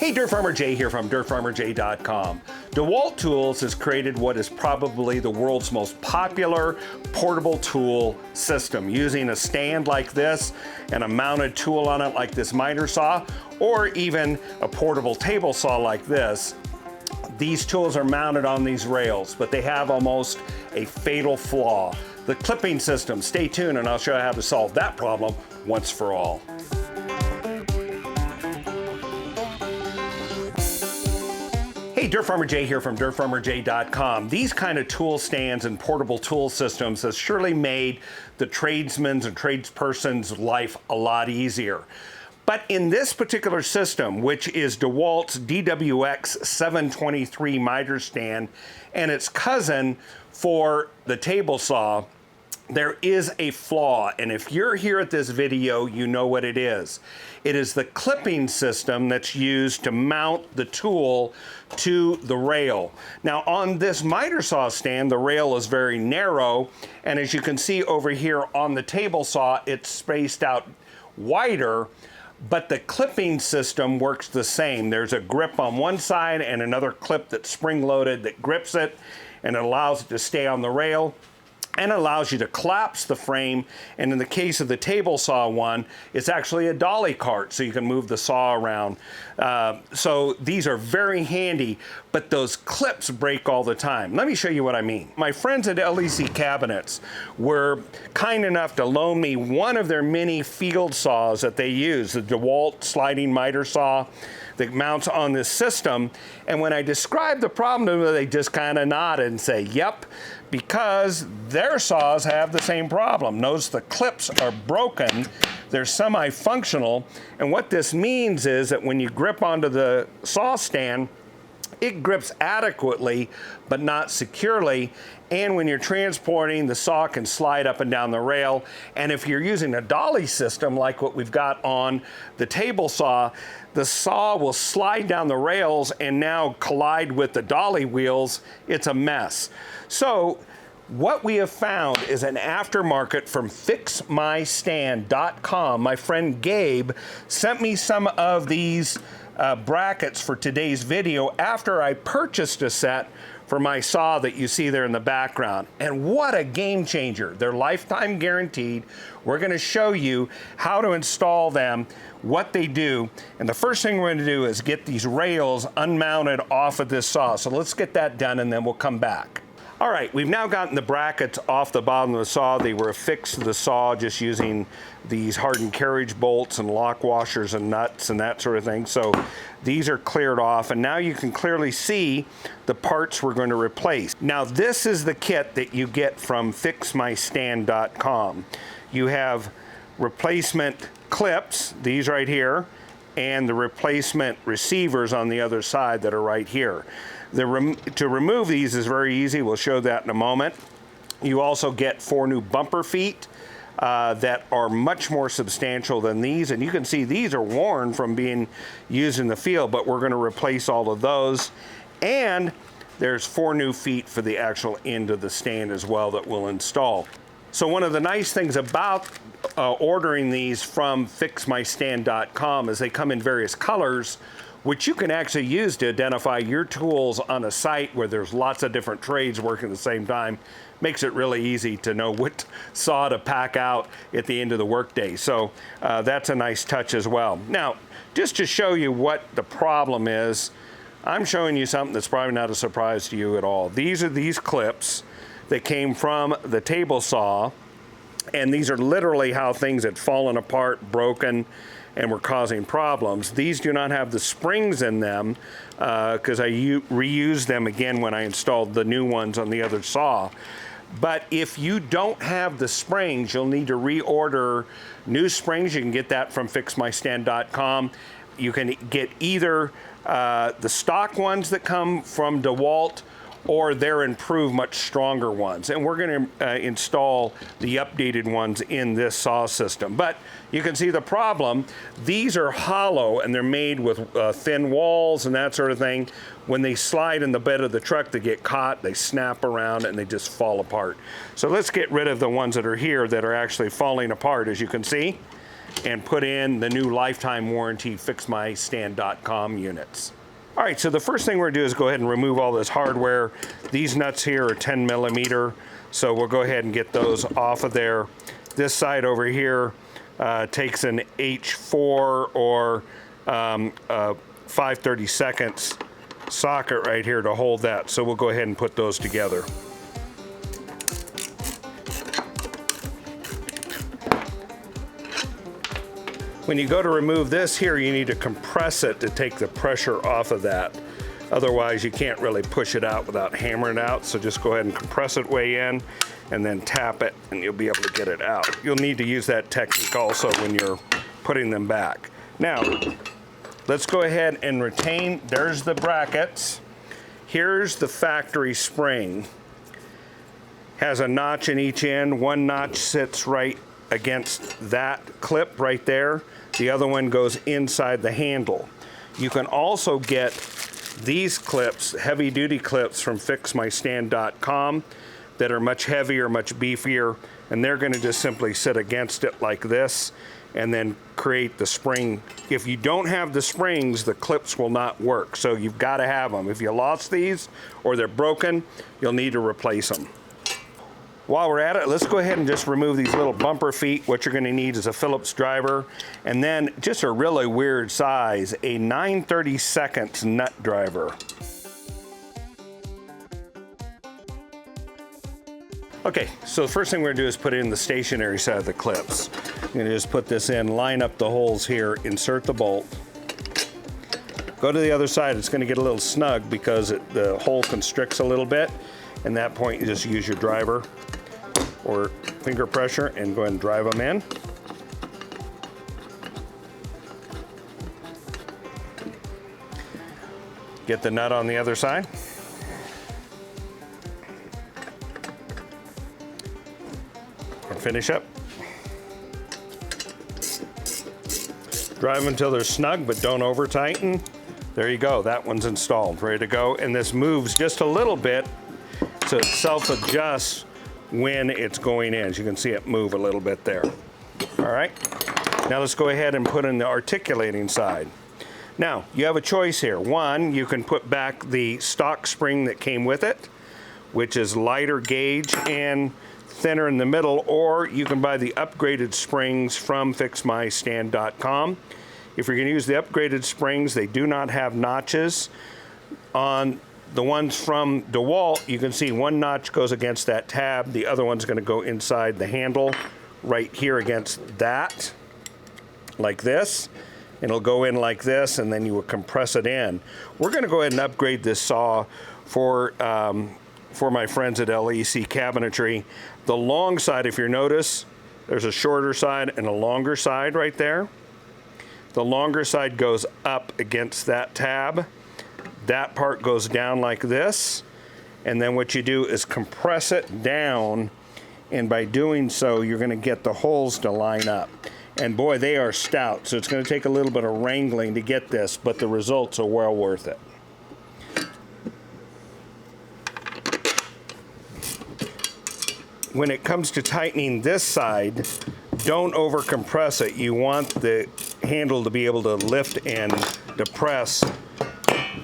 Hey, Dirt Farmer Jay here from dirtfarmerjay.com. DeWalt Tools has created what is probably the world's most popular portable tool system, using a stand like this and a mounted tool on it like this miter saw, or even a portable table saw like this. These tools are mounted on these rails, but they have almost a fatal flaw: the clipping system. Stay tuned and I'll show you how to solve that problem once for all. Hey, Dirt Farmer Jay here from dirtfarmerjay.com. These kind of tool stands and portable tool systems has surely made the tradesman's and tradesperson's life a lot easier. But in this particular system, which is DeWalt's DWX7231 miter stand and its cousin for the table saw, there is a flaw, and if you're here at this video, you know what it is. It is the clipping system that's used to mount the tool to the rail. Now, on this miter saw stand, the rail is very narrow, and as you can see over here on the table saw, it's spaced out wider, but the clipping system works the same. There's a grip on one side and another clip that's spring-loaded that grips it, and it allows it to stay on the rail, and allows you to collapse the frame. And in the case of the table saw one, it's actually a dolly cart, so you can move the saw around. So these are very handy, but those clips break all the time. Let me show you what I mean. My friends at LEC Cabinets were kind enough to loan me one of their mini field saws that they use, the DeWalt sliding miter saw that mounts on this system. And when I described the problem to them, they just kind of nodded and say, yep, because their saws have the same problem. Notice the clips are broken, they're semi-functional, and what this means is that when you grip onto the saw stand, it grips adequately, but not securely. And when you're transporting, the saw can slide up and down the rail. And if you're using a dolly system like what we've got on the table saw, the saw will slide down the rails and now collide with the dolly wheels. It's a mess. So what we have found is an aftermarket from fixmystand.com. My friend Gabe sent me some of these brackets for today's video after I purchased a set for my saw that you see there in the background. And what a game changer. They're lifetime guaranteed. We're gonna show you how to install them, what they do. And the first thing we're gonna do is get these rails unmounted off of this saw. So let's get that done and then we'll come back. All right, we've now gotten the brackets off the bottom of the saw. They were affixed to the saw just using these hardened carriage bolts and lock washers and nuts and that sort of thing. So these are cleared off, and now you can clearly see the parts we're going to replace. Now this is the kit that you get from fixmystand.com. You have replacement clips, these right here, and the replacement receivers on the other side that are right here. To remove these is very easy. We'll show that in a moment. You also get 4 new bumper feet that are much more substantial than these. And you can see these are worn from being used in the field, but we're going to replace all of those. And there's 4 new feet for the actual end of the stand as well that we'll install. So one of the nice things about ordering these from fixmystand.com is they come in various colors, which you can actually use to identify your tools on a site where there's lots of different trades working at the same time. Makes it really easy to know what saw to pack out at the end of the workday. So that's a nice touch as well. Now, just to show you what the problem is, I'm showing you something that's probably not a surprise to you at all. These are these clips that came from the table saw, and these are literally how things had fallen apart, broken, and were causing problems. These do not have the springs in them because I reused them again when I installed the new ones on the other saw. But if you don't have the springs, you'll need to reorder new springs. You can get that from fixmystand.com. You can get either the stock ones that come from DeWalt or their improved, much stronger ones. And we're gonna install the updated ones in this saw system. But you can see the problem. These are hollow and they're made with thin walls and that sort of thing. When they slide in the bed of the truck, they get caught, they snap around, and they just fall apart. So let's get rid of the ones that are here that are actually falling apart, as you can see. and put in the new lifetime warranty fixmystand.com units. All right, so the first thing we're gonna do is go ahead and remove all this hardware. These nuts here are 10 millimeter, so we'll go ahead and get those off of there. This side over here takes an H4 or 5/32 socket right here to hold that. So we'll go ahead and put those together. When you go to remove this here, you need to compress it to take the pressure off of that. Otherwise, you can't really push it out without hammering it out. So just go ahead and compress it way in and then tap it and you'll be able to get it out. You'll need to use that technique also when you're putting them back. Now, let's go ahead and retain, there's the brackets. Here's the factory spring. Has a notch in each end. One notch sits right against that clip right there. The other one goes inside the handle. You can also get these clips, heavy duty clips from fixmystand.com that are much heavier, much beefier, and they're gonna just simply sit against it like this and then create the spring. If you don't have the springs, the clips will not work. So you've gotta have them. If you lost these or they're broken, you'll need to replace them. While we're at it, let's go ahead and just remove these little bumper feet. What you're gonna need is a Phillips driver, and then just a really weird size, a 9/32 nut driver. Okay, so the first thing we're gonna do is put in the stationary side of the clips. I'm gonna just put this in, line up the holes here, insert the bolt. Go to the other side, it's gonna get a little snug because the hole constricts a little bit. At that point, you just use your driver or finger pressure and go ahead and drive them in. Get the nut on the other side. And finish up. Drive them until they're snug, but don't over tighten. There you go, that one's installed, ready to go. And this moves just a little bit, so it self-adjusts when it's going in. As you can see it move a little bit there. All right, now let's go ahead and put in the articulating side. Now, you have a choice here. One, you can put back the stock spring that came with it, which is lighter gauge and thinner in the middle, or you can buy the upgraded springs from fixmystand.com. If you're gonna use the upgraded springs, they do not have notches. On the ones from DeWalt, you can see one notch goes against that tab, the other one's gonna go inside the handle, right here against that, like this. It'll go in like this, and then you will compress it in. We're gonna go ahead and upgrade this saw for my friends at LEC Cabinetry. The long side, if you notice, there's a shorter side and a longer side right there. The longer side goes up against that tab. That part goes down like this, and then what you do is compress it down, and by doing so, you're gonna get the holes to line up. And boy, they are stout, so it's gonna take a little bit of wrangling to get this, but the results are well worth it. When it comes to tightening this side, don't over compress it. You want the handle to be able to lift and depress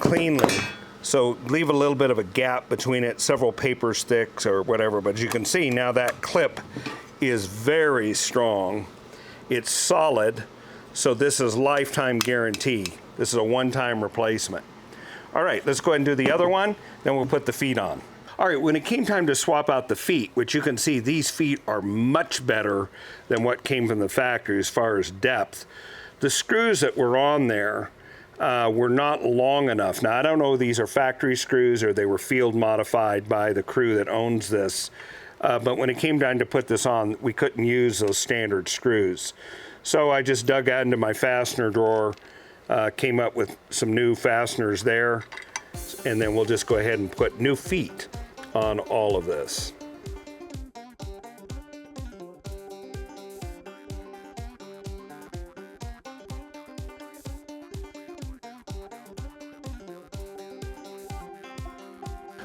cleanly. So leave a little bit of a gap between it, several paper sticks or whatever, but as you can see now that clip is very strong. It's solid, so this is lifetime guarantee. This is a one-time replacement. All right, let's go ahead and do the other one, then we'll put the feet on. All right, when it came time to swap out the feet, which you can see these feet are much better than what came from the factory as far as depth. The screws that were on there were not long enough. Now, I don't know if these are factory screws or they were field modified by the crew that owns this, but when it came time to put this on, we couldn't use those standard screws. So I just dug out into my fastener drawer, came up with some new fasteners there, and then we'll just go ahead and put new feet on all of this.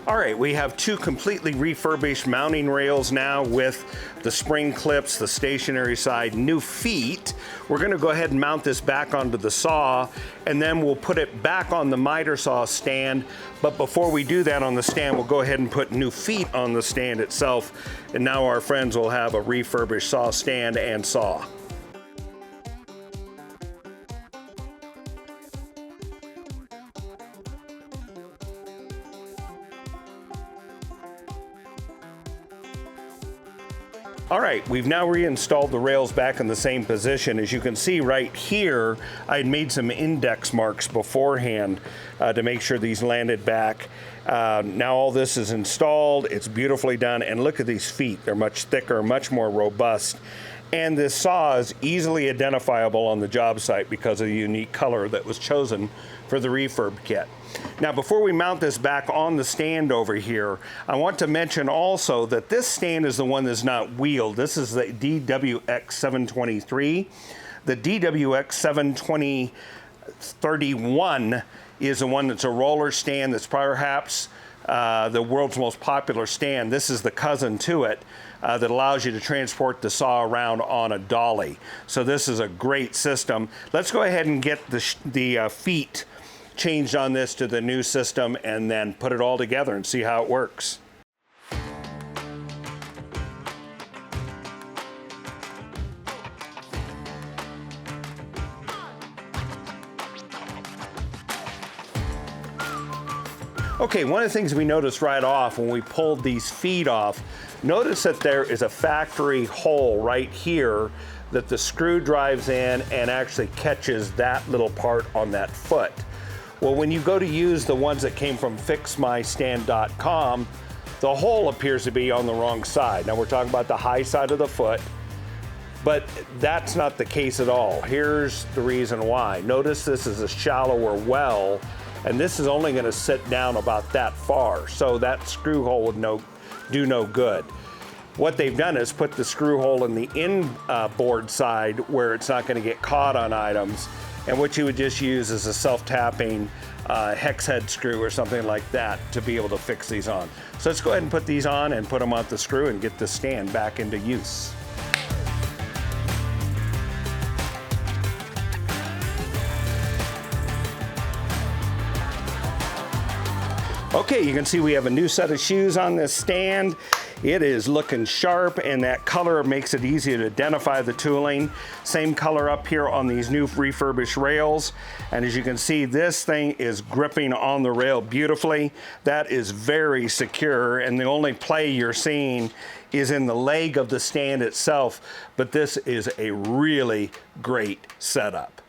All right, we have two completely refurbished mounting rails now with the spring clips, the stationary side, new feet. We're gonna go ahead and mount this back onto the saw, and then we'll put it back on the miter saw stand. But before we do that on the stand, we'll go ahead and put new feet on the stand itself. And now our friends will have a refurbished saw stand and saw. All right, we've now reinstalled the rails back in the same position. As you can see right here, I had made some index marks beforehand to make sure these landed back. Now all this is installed, it's beautifully done, and look at these feet. They're much thicker, much more robust. And this saw is easily identifiable on the job site because of the unique color that was chosen for the refurb kit. Now, before we mount this back on the stand over here, I want to mention also that this stand is the one that's not wheeled. This is the DWX723. The DWX7231 is the one that's a roller stand that's perhaps the world's most popular stand. This is the cousin to it that allows you to transport the saw around on a dolly. So this is a great system. Let's go ahead and get the feet changed on this to the new system and then put it all together and see how it works. Okay, one of the things we noticed right off when we pulled these feet off, notice that there is a factory hole right here that the screw drives in and actually catches that little part on that foot. Well, when you go to use the ones that came from fixmystand.com, the hole appears to be on the wrong side. Now we're talking about the high side of the foot, but that's not the case at all. Here's the reason why. Notice this is a shallower well, and this is only gonna sit down about that far, so that screw hole would do no good. What they've done is put the screw hole in the inboard side where it's not gonna get caught on items, and what you would just use is a self-tapping hex head screw or something like that to be able to fix these on. So let's go ahead and put these on and put them on the screw and get the stand back into use. Okay, you can see we have a new set of shoes on this stand. It is looking sharp, and that color makes it easy to identify the tooling. Same color up here on these new refurbished rails. And as you can see, this thing is gripping on the rail beautifully. That is very secure, and the only play you're seeing is in the leg of the stand itself, but this is a really great setup.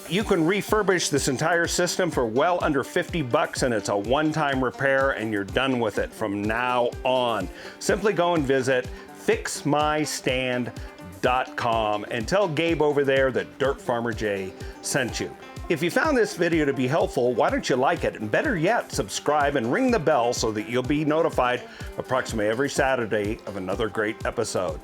You can refurbish this entire system for well under 50 bucks, and it's a one-time repair and you're done with it from now on. Simply go and visit fixmystand.com and tell Gabe over there that Dirt Farmer J sent you. If you found this video to be helpful, why don't you like it? And better yet, subscribe and ring the bell so that you'll be notified approximately every Saturday of another great episode.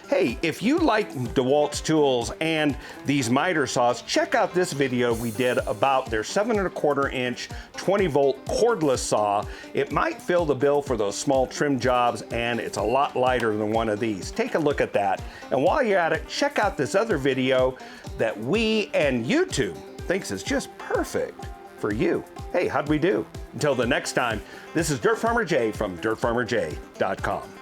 Hey, if you like DeWalt's tools and these miter saws, check out this video we did about their 7¼ inch 20-volt cordless saw. It might fill the bill for those small trim jobs, and it's a lot lighter than one of these. Take a look at that. And while you're at it, check out this other video that we and YouTube thinks is just perfect for you. Hey, how'd we do? Until the next time, this is Dirt Farmer J from dirtfarmerj.com.